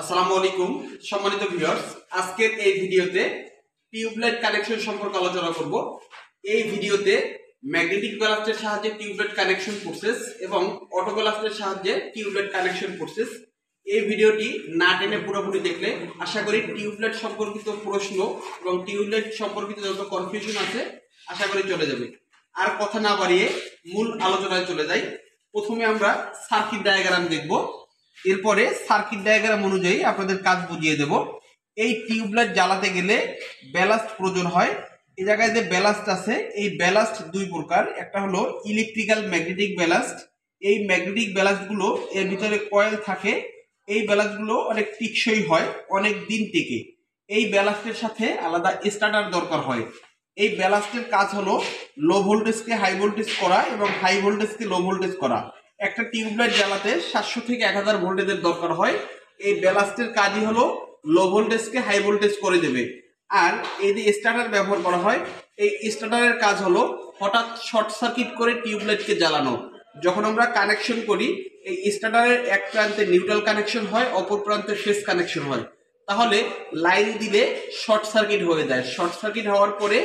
আসসালামু আলাইকুম সম্মানিত ভিউয়ার্স, আজকের এই ভিডিওতে টিউবলাইট কানেকশন সম্পর্কে আলোচনা করব। এই ভিডিওতে ম্যাগনেটিক ব্যালাস্টের সাহায্যে টিউবলাইট কানেকশন প্রসেস এবং অটো ব্যালাস্টের সাহায্যে টিউবলাইট কানেকশন প্রসেস, এই ভিডিওটি না টেনে পুরোপুরি দেখলে আশা করি টিউবলাইট সম্পর্কিত প্রশ্ন এবং টিউবলাইট সম্পর্কিত যত কনফিউশন আছে আশা করি চলে যাবে। আর কথা না বাড়িয়ে মূল আলোচনায় চলে যাই। প্রথমে আমরা সার্কিট ডায়াগ্রাম দেখব, এরপরে সার্কিট ডায়াগ্রাম অনুযায়ী আপনাদের কাজ বুঝিয়ে দেব। এই টিউবলাইট জ্বালাতে গেলে ব্যালাস্ট প্রয়োজন হয়। এই জায়গায় যে ব্যালাস্ট আছে, এই ব্যালাস্ট দুই প্রকার। একটা হলো ইলেকট্রিক্যাল ম্যাগনেটিক ব্যালাস্ট। এই ম্যাগনেটিক ব্যালাস্টগুলো এর ভিতরে কয়েল থাকে। এই ব্যালাস্টগুলো অনেক টিকসই হয়, অনেক দিন টেকে। এই ব্যালাস্টের সাথে আলাদা স্টার্টার দরকার হয়। এই ব্যালাস্টের কাজ হলো লো ভোল্টেজকে হাই ভোল্টেজ করা এবং হাই ভোল্টেজকে লো ভোল্টেজ করা। একটা টিউবলাইট জ্বালাতে 700 থেকে 1000 ভোল্টেজের দরকার হয়। এই ব্যালাস্টের কাজই হলো লো ভোল্টেজকে হাই ভোল্টেজ করে দেবে। আর এই যে স্টার্টার ব্যবহার করা হয়, এই স্টার্টারের কাজ হলো হঠাৎ শর্ট সার্কিট করে টিউবলাইটকে জ্বালানো। যখন আমরা কানেকশন করি, এই স্টার্টারের এক প্রান্তে নিউট্রাল কানেকশন হয়, অপর প্রান্তে ফেজ কানেকশন হয়। তাহলে লাইন দিলে শর্ট সার্কিট হয়ে যায়। শর্ট সার্কিট হওয়ার পরে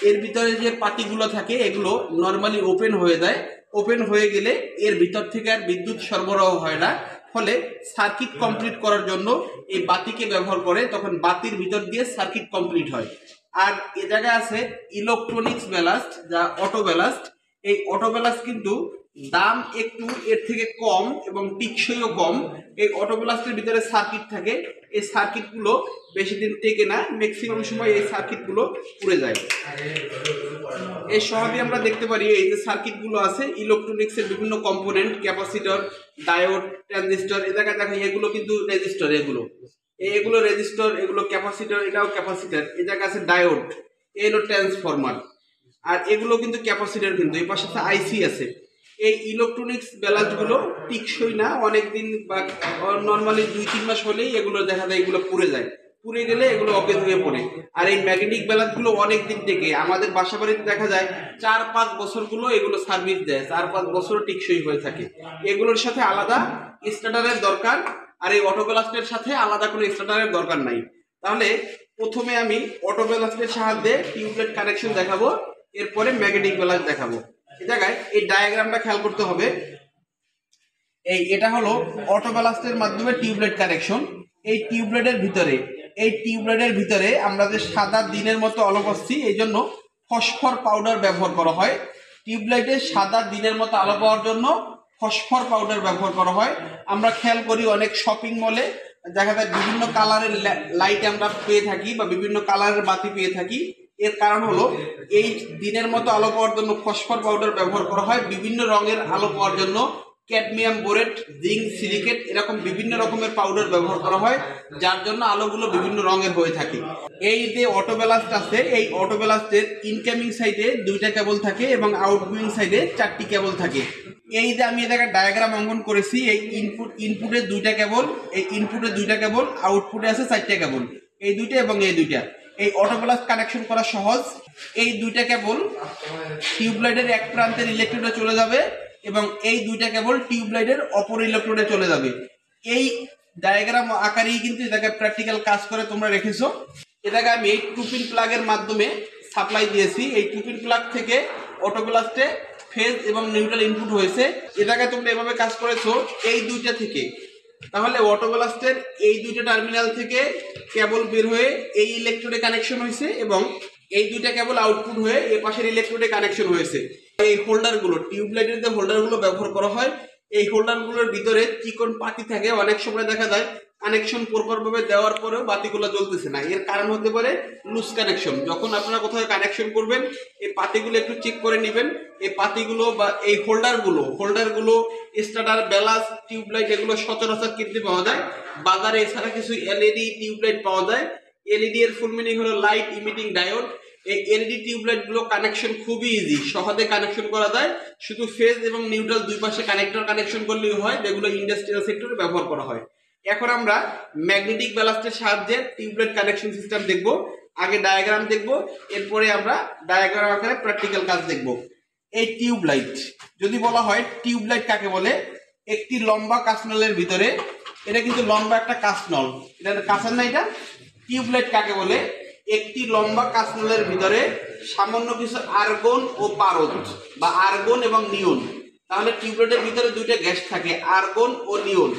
এর ভিতরে যে পাতিগুলো থাকে এগুলো নর্মালি ওপেন হয়ে যায়। ওপেন হয়ে গেলে এর ভিতর থেকে আর বিদ্যুৎ সরবরাহ হয় না। ফলে সার্কিট কমপ্লিট করার জন্য এই বাতিকে ব্যবহার করে, তখন বাতির ভিতর দিয়ে সার্কিট কমপ্লিট হয়। আর এ জায়গায় আছে ইলেকট্রনিক্স ব্যালাস্ট, যা অটো ব্যালাস্ট। এই অটো ব্যালাস্ট কিন্তু দাম একটু এর থেকে কম এবং টিকসইও কম। এই অটো ব্যালাস্টের ভিতরে সার্কিট থাকে। এই সার্কিটগুলো বেশি দিন টেকে না, ম্যাক্সিমাম সময় এই সার্কিটগুলো পুড়ে যায়। এই সহজে আমরা দেখতে পারি এই যে সার্কিটগুলো আছে, ইলেকট্রনিক্সের বিভিন্ন কম্পোনেন্ট, ক্যাপাসিটর, ডায়োড, ট্রানজিস্টর। এই জায়গায় দেখা এগুলো কিন্তু রেজিস্টর। এগুলো রেজিস্টর, এগুলো ক্যাপাসিটর, এটাও ক্যাপাসিটর। এই জায়গায় আছে ডায়োড, এই হলো ট্রান্সফরমার। আর এগুলো কিন্তু ক্যাপাসিটর। কিন্তু এই পাশে আইসি আছে। এই ইলেকট্রনিক্স ব্যালান্সগুলো টিকসই না, অনেকদিন বা নর্মালি 2-3 মাস হলেই এগুলো দেখা যায় এগুলো পুড়ে যায়। পুড়ে গেলে এগুলো অকেজ হয়ে পড়ে। আর এই ম্যাগনেটিক ব্যালান্সগুলো অনেক দিন থেকে আমাদের বাসা বাড়িতে দেখা যায় 4-5 বছরগুলো এগুলো সার্ভিস দেয়, 4-5 বছর টিকসই হয়ে থাকে। এগুলোর সাথে আলাদা স্টার্টারের দরকার, আর এই অটো ব্যালাস্টের সাথে আলাদা কোনো স্টার্টারের দরকার নাই। তাহলে প্রথমে আমি অটো ব্যালাস্টের সাহায্যে টিউবলাইট কানেকশন দেখাবো, এরপরে ম্যাগনেটিক ব্যালান্স দেখাবো। এই জায়গায় এই ডায়াগ্রামটা খেয়াল করতে হবে। এটা হলো অটো ব্যালাস্টের মাধ্যমে টিউবলাইট কানেকশন। এই টিউবলাইটের ভিতরে আমরা যে সাদা দিনের মতো আলো পাচ্ছি, এই জন্য ফসফর পাউডার ব্যবহার করা হয়। টিউবলাইটে সাদা দিনের মতো আলো পাওয়ার জন্য ফসফর পাউডার ব্যবহার করা হয়। আমরা খেয়াল করি অনেক শপিং মলে দেখা যায় বিভিন্ন কালারের লাইট আমরা পেয়ে থাকি বা বিভিন্ন কালারের বাতি পেয়ে থাকি। এর কারণ হলো এই দিনের মতো আলো পাওয়ার জন্য ফসফর পাউডার ব্যবহার করা হয়। বিভিন্ন রঙের আলো পাওয়ার জন্য ক্যাডমিয়াম, বোরেট, জিঙ্ক, সিলিকেট এরকম বিভিন্ন রকমের পাউডার ব্যবহার করা হয়, যার জন্য আলোগুলো বিভিন্ন রঙের হয়ে থাকে। এই যে অটো ব্যালাস্ট আছে, এই অটো ব্যালাস্টের ইনকামিং সাইডে 2টা কেবল থাকে এবং আউটগোয়িং সাইডে 4টি কেবল থাকে। এই যে আমি এটাকে ডায়াগ্রাম অঙ্কন করেছি, এই ইনপুটে 2টা কেবল, এই ইনপুটে 2টা কেবল, আউটপুটে আছে 4টা কেবল, এই 2টা এবং এই 2টা। এই অটো ব্যালাস্ট কানেকশন করা সহজ। এই 2টা কেবল টিউবলাইটের এক প্রান্তের ইলেকট্রোডে চলে যাবে এবং এই 2টা কেবল টিউবলাইটের অপর ইলেকট্রোডে চলে যাবে। এই ডায়াগ্রাম আকারেই কিন্তু এটাকে প্র্যাকটিক্যাল কাজ করে তোমরা রেখেছো। এটাকে আমি এই টুপিন প্লাগের মাধ্যমে সাপ্লাই দিয়েছি। এই টুপিন প্লাগ থেকে অটো ব্যালাস্টে ফেজ এবং নিউট্রাল ইনপুট হয়েছে। এটাকে তোমরা এভাবে কাজ করেছো এই 2টা থেকে। তাহলে অটো ব্যালাস্টের এই 2টা টার্মিনাল থেকে কেবল বের হয়ে এই ইলেকট্রোডে কানেকশন হয়েছে এবং এই 2টা কেবল আউটপুট হয়ে এই পাশের ইলেকট্রোডে কানেকশন হয়েছে। এই হোল্ডারগুলো, টিউবলাইটের যে হোল্ডারগুলো ব্যবহার করা হয়, এই হোল্ডারগুলোর ভিতরে চিকন পাতি থাকে। অনেক সময় দেখা যায় কানেকশন প্রপারভাবে দেওয়ার পরেও বাতিগুলো জ্বলতেছে না। এর কারণ হতে পারে লুজ কানেকশন। যখন আপনারা কোথাও কানেকশন করবেন, এই পাতিগুলো একটু চেক করে নেবেন। এই পাতিগুলো বা এই হোল্ডারগুলো স্টার্টার, ব্যালান্স, টিউবলাইট এগুলো সচরাচর কিনতে পাওয়া যায় বাজারে। এছাড়া কিছু এলইডি টিউবলাইট পাওয়া যায়। এলইডি এর ফুল মিনিং হলো লাইট ইমিটিং ডায়োড। এই এলইডি টিউবলাইট গুলো কানেকশন খুবই ইজি, সহজে কানেকশন করা যায়। শুধু ফেজ এবং নিউট্রাল দুই পাশে কানেক্টর কানেকশন করলেই হয়, যেগুলো ইন্ডাস্ট্রিয়াল সেক্টরে ব্যবহার করা হয়। এখন আমরা ম্যাগনেটিক ব্যালাস্টের সাহায্যে টিউবলাইট কানেকশন সিস্টেম দেখব। আগে ডায়াগ্রাম দেখব, এরপরে আমরা ডায়াগ্রাম আকারে প্র্যাকটিক্যাল কাজ দেখব। এই টিউবলাইট যদি বলা হয়, টিউবলাইট কাকে বলে? একটি লম্বা কাঁচনলের ভিতরে এটা কিন্তু লম্বা একটা কাঁচনল, এটা কাঁচার না, এটা টিউবলাইট কাকে বলে? একটি লম্বা কাঁচনলের ভিতরে সামান্য কিছু আর্গন ও পারদ বা আর্গন এবং নিয়ন। তাহলে টিউবলাইটের ভিতরে দুইটা গ্যাস থাকে, আর্গন ও নিয়ন।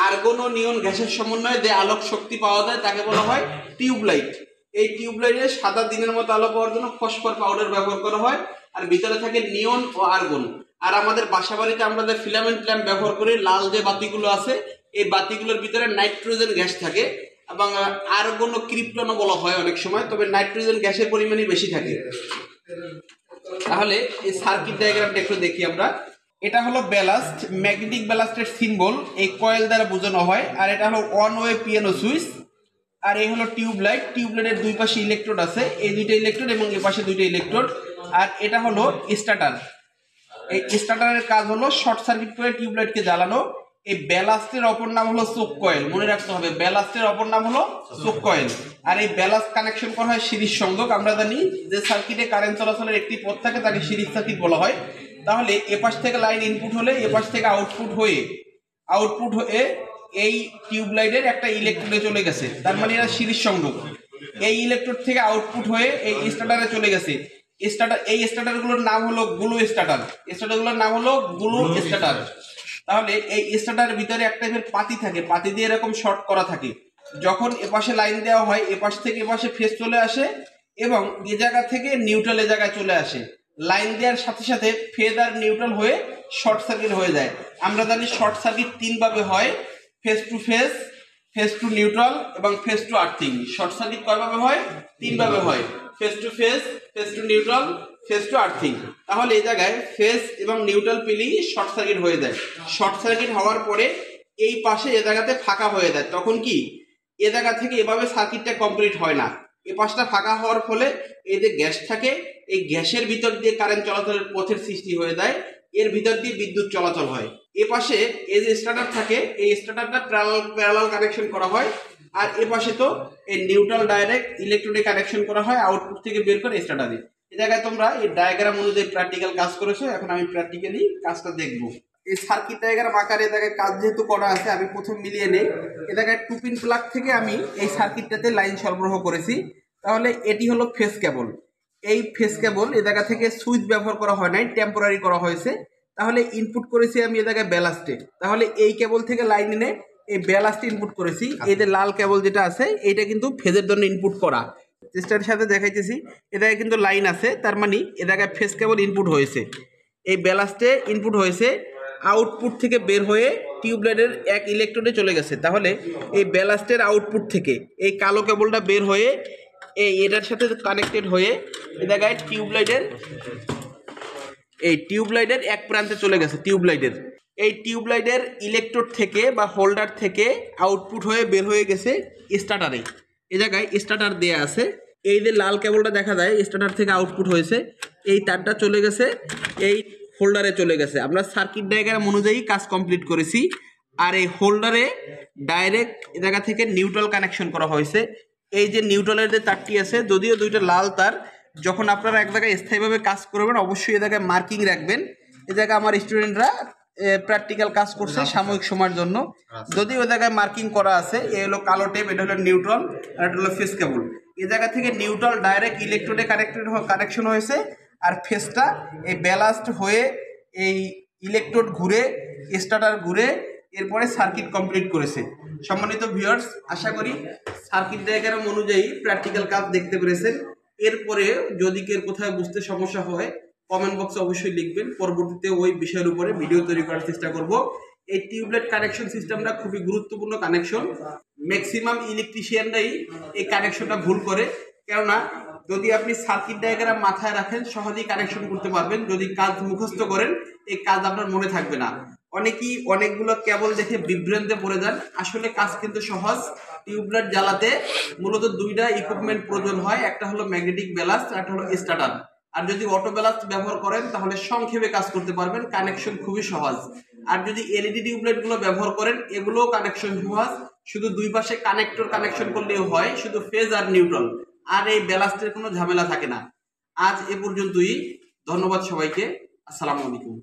আর্গন ও নিয়ন গ্যাসের সমন্বয়ে যে আলোক শক্তি পাওয়া যায় তাকে বলা হয় টিউবলাইট। এই টিউবলাইটে সাদা দিনের মতো আলো পাওয়ার জন্য ফসফর পাউডার ব্যবহার করা হয়, আর ভিতরে থাকে নিয়ন ও আর্গন। আর আমাদের বাসাবাড়িতে আমরা যে ফিলামেন্ট ল্যাম্প ব্যবহার করি, লাল যে বাতিগুলো আছে, এই বাতিগুলোর ভিতরে নাইট্রোজেন গ্যাস থাকে এবং আর্গন ও ক্রিপ্টনও বলা হয় অনেক সময়, তবে নাইট্রোজেন গ্যাসের পরিমাণই বেশি থাকে। তাহলে এই সার্কিট ডায়াগ্রামটা একটু দেখি আমরা। এটা হলো ব্যালাস্ট, ম্যাগনেটিক ব্যালাস্টের সিম্বল এই কয়েল দ্বারা বোঝানো হয়। আর এটা হলো ওয়ান ওয়ে পিয়ানো সুইচ। আর এই হলো টিউবলাইট, টিউবলাইটের দুই পাশে ইলেকট্রোড আছে, এই দুইটা ইলেকট্রোড এবং এই পাশে দুইটা ইলেকট্রোড। আর এটা হলো স্টার্টার। এই স্টার্টারের কাজ হলো শর্ট সার্কিট করে টিউবলাইটকে জ্বালানো। এই ব্যালাস্টের অপর নাম হলো চোক কয়েল, মনে রাখতে হবে, ব্যালাস্টের অপর নাম হলো চোক কয়েল। আর এই ব্যালাস্ট কানেকশন করা হয় সিরিজ সংযোগ। আমরা জানি যে সার্কিটে কারেন্ট চলাচলের একটি পথ থাকে তাকে সিরিজ সার্কিট বলা হয়। তাহলে এপাশ থেকে লাইন ইনপুট হলে এপাশ থেকে আউটপুট হয়ে এই টিউবলাইটের একটা ইলেকট্রোডে চলে গেছে, তার মানে এটা সিরিজ সংযোগ। এই ইলেকট্রোড থেকে আউটপুট হয়ে এই স্টার্টারে চলে গেছে। এই স্টার্টারগুলোর নাম হলো গ্লু স্টার্টার, স্টার্টারগুলোর নাম হলো গ্লু স্টার্টার। তাহলে এই স্টার্টারের ভিতরে একটা পাতি থাকে, পাতি দিয়ে এরকম শর্ট করা থাকে। যখন এপাশে লাইন দেওয়া হয় এপাশ থেকে এপাশে ফেজ চলে আসে এবং এ জায়গা থেকে নিউট্রাল এ জায়গায় চলে আসে। লাইন দেওয়ার সাথে সাথে ফেজ আর নিউট্রাল হয়ে শর্ট সার্কিট হয়ে যায়। আমরা জানি শর্ট সার্কিট তিনভাবে হয়, phase to phase, phase to neutral এবং phase to earthing. Short circuit কয়ভাবে হয়? তিনভাবে হয়, phase to phase, phase to neutral, phase to earthing. তাহলে এই জায়গায় ফেজ এবং নিউট্রাল পেলেই শর্ট সার্কিট হয়ে যায়। শর্ট সার্কিট হওয়ার পরে এই পাশে এ জায়গাতে ফাঁকা হয়ে যায়, তখন কি এ জায়গা থেকে এভাবে সার্কিটটা কমপ্লিট হয় না। এ পাশটা ফাঁকা হওয়ার ফলে এই যে গ্যাস থাকে, এই গ্যাসের ভিতর দিয়ে কারেন্ট চলাচলের পথের সৃষ্টি হয়ে যায়, এর ভিতর দিয়ে বিদ্যুৎ চলাচল হয়। এ পাশে এই যে স্টার্টার থাকে, এই স্টার্টারটা প্যারালাল কানেকশন করা হয়। আর এ পাশে তো এই নিউট্রাল ডাইরেক্ট ইলেকট্রনিক কানেকশন করা হয় আউটপুট থেকে বের করে স্টার্টারে। এই জায়গায় তোমরা এই ডায়াগ্রাম অনুযায়ী প্র্যাকটিক্যাল কাজ করেছো, এখন আমি প্র্যাকটিক্যালি কাজটা দেখবো। এই সার্কিট ডায়াগ্রাম আকারে এ জায়গায় কাজ যেহেতু করা আছে, আমি প্রথম মিলিয়ে নেই। এ জায়গায় 2 পিন প্লাগ থেকে আমি এই সার্কিটটাতে লাইন সরবরাহ করেছি। তাহলে এটি হলো ফেজ কেবল। এই ফেজ কেবল এ জায়গা থেকে সুইচ ব্যবহার করা হয় নাই, টেম্পোরারি করা হয়েছে। তাহলে ইনপুট করেছি আমি এ জায়গায় ব্যালাস্টে। তাহলে এই কেবল থেকে লাইন এনে এই ব্যালাস্টে ইনপুট করেছি। এই যে লাল কেবল যেটা আছে এইটা কিন্তু ফেজের জন্য ইনপুট করা। চেষ্টার সাথে দেখাইতেছি, এ জায়গায় কিন্তু লাইন আছে, তার মানে এ জায়গায় ফেজ কেবল ইনপুট হয়েছে, এই ব্যালাস্টে ইনপুট হয়েছে, আউটপুট থেকে বের হয়ে টিউবলাইটের এক ইলেকট্রোডে চলে গেছে। তাহলে এই ব্যালাস্টের আউটপুট থেকে এই কালো কেবলটা বের হয়ে এটার সাথে কানেক্টেড হয়ে এ জায়গায় টিউবলাইটের এক প্রান্তে চলে গেছে। এই টিউবলাইটের ইলেকট্রোড থেকে বা হোল্ডার থেকে আউটপুট হয়ে বের হয়ে গেছে স্টার্টারে। এই জায়গায় স্টার্টার দেয়া আছে, এই যে লাল কেবলটা দেখা যায় স্টার্টার থেকে আউটপুট হয়েছে, এই তারটা চলে গেছে এই হোল্ডারে চলে গেছে। আমরা সার্কিট ডায়াগ্রাম অনুযায়ী কাজ কমপ্লিট করেছি। আর এই হোল্ডারে ডাইরেক্ট এ জায়গা থেকে নিউট্রাল কানেকশন করা হয়েছে। এই যে নিউট্রালের যে তারটি আছে, যদিও দুইটা লাল তার, যখন আপনারা এক জায়গায় স্থায়ীভাবে কাজ করবেন অবশ্যই এ জায়গায় মার্কিং রাখবেন। এ জায়গায় আমার স্টুডেন্টরা প্র্যাকটিক্যাল কাজ করছে সাময়িক সময়ের জন্য, যদি ওই জায়গায় মার্কিং করা আছে। এ হলো কালো টেপ, এটা হলো নিউট্রাল, আর এটা হলো ফেজ কেবল। এ জায়গা থেকে নিউট্রাল ডাইরেক্ট ইলেকট্রোডে কানেকশন হয়েছে, আর ফেজটা এই ব্যালাস্ট হয়ে এই ইলেকট্রোড ঘুরে স্টার্টার ঘুরে এরপরে সার্কিট কমপ্লিট করেছে। সম্মানিত ভিউয়ার্স, আশা করি সার্কিট ডায়াগ্রাম অনুযায়ী প্র্যাকটিক্যাল কাজ দেখতে পেরেছেন। এরপরে যদি কেউ কোথায় বুঝতে সমস্যা হয় কমেন্ট বক্সে অবশ্যই লিখবেন, পরবর্তীতে ওই বিষয়ের উপরে ভিডিও তৈরি করার চেষ্টা করব। এই টিউবলাইট কানেকশন সিস্টেমটা খুবই গুরুত্বপূর্ণ কানেকশন। ম্যাক্সিমাম ইলেকট্রিশিয়ানরাই এই কানেকশনটা ভুল করে, কেননা যদি আপনি সার্কিট ডায়াগ্রাম মাথায় রাখেন সহজেই কানেকশন করতে পারবেন। যদি কাজ মুখস্থ করেন এই কাজ আপনার মনে থাকবে না। অনেকেই অনেকগুলো কেবল দেখে বিভ্রান্তে পড়ে যান, আসলে কাজ কিন্তু সহজ। টিউবলাইট জ্বালাতে মূলত দুইটা ইকুইপমেন্ট প্রয়োজন হয়, একটা হলো ম্যাগনেটিক ব্যালাস্ট, একটা হলো স্টার্টার। আর যদি অটো ব্যালাস্ট ব্যবহার করেন তাহলে সংক্ষেপে কাজ করতে পারবেন, কানেকশন খুবই সহজ। আর যদি এলইডি টিউবলাইট গুলো ব্যবহার করেন এগুলোও কানেকশন সহজ, শুধু দুই পাশে কানেক্টর কানেকশন করলেও হয়, শুধু ফেজ আর নিউট্রাল, আর এই ব্যালাস্টের কোনো ঝামেলা থাকে না। আজ এ পর্যন্তই, ধন্যবাদ সবাইকে, আসসালামু আলাইকুম।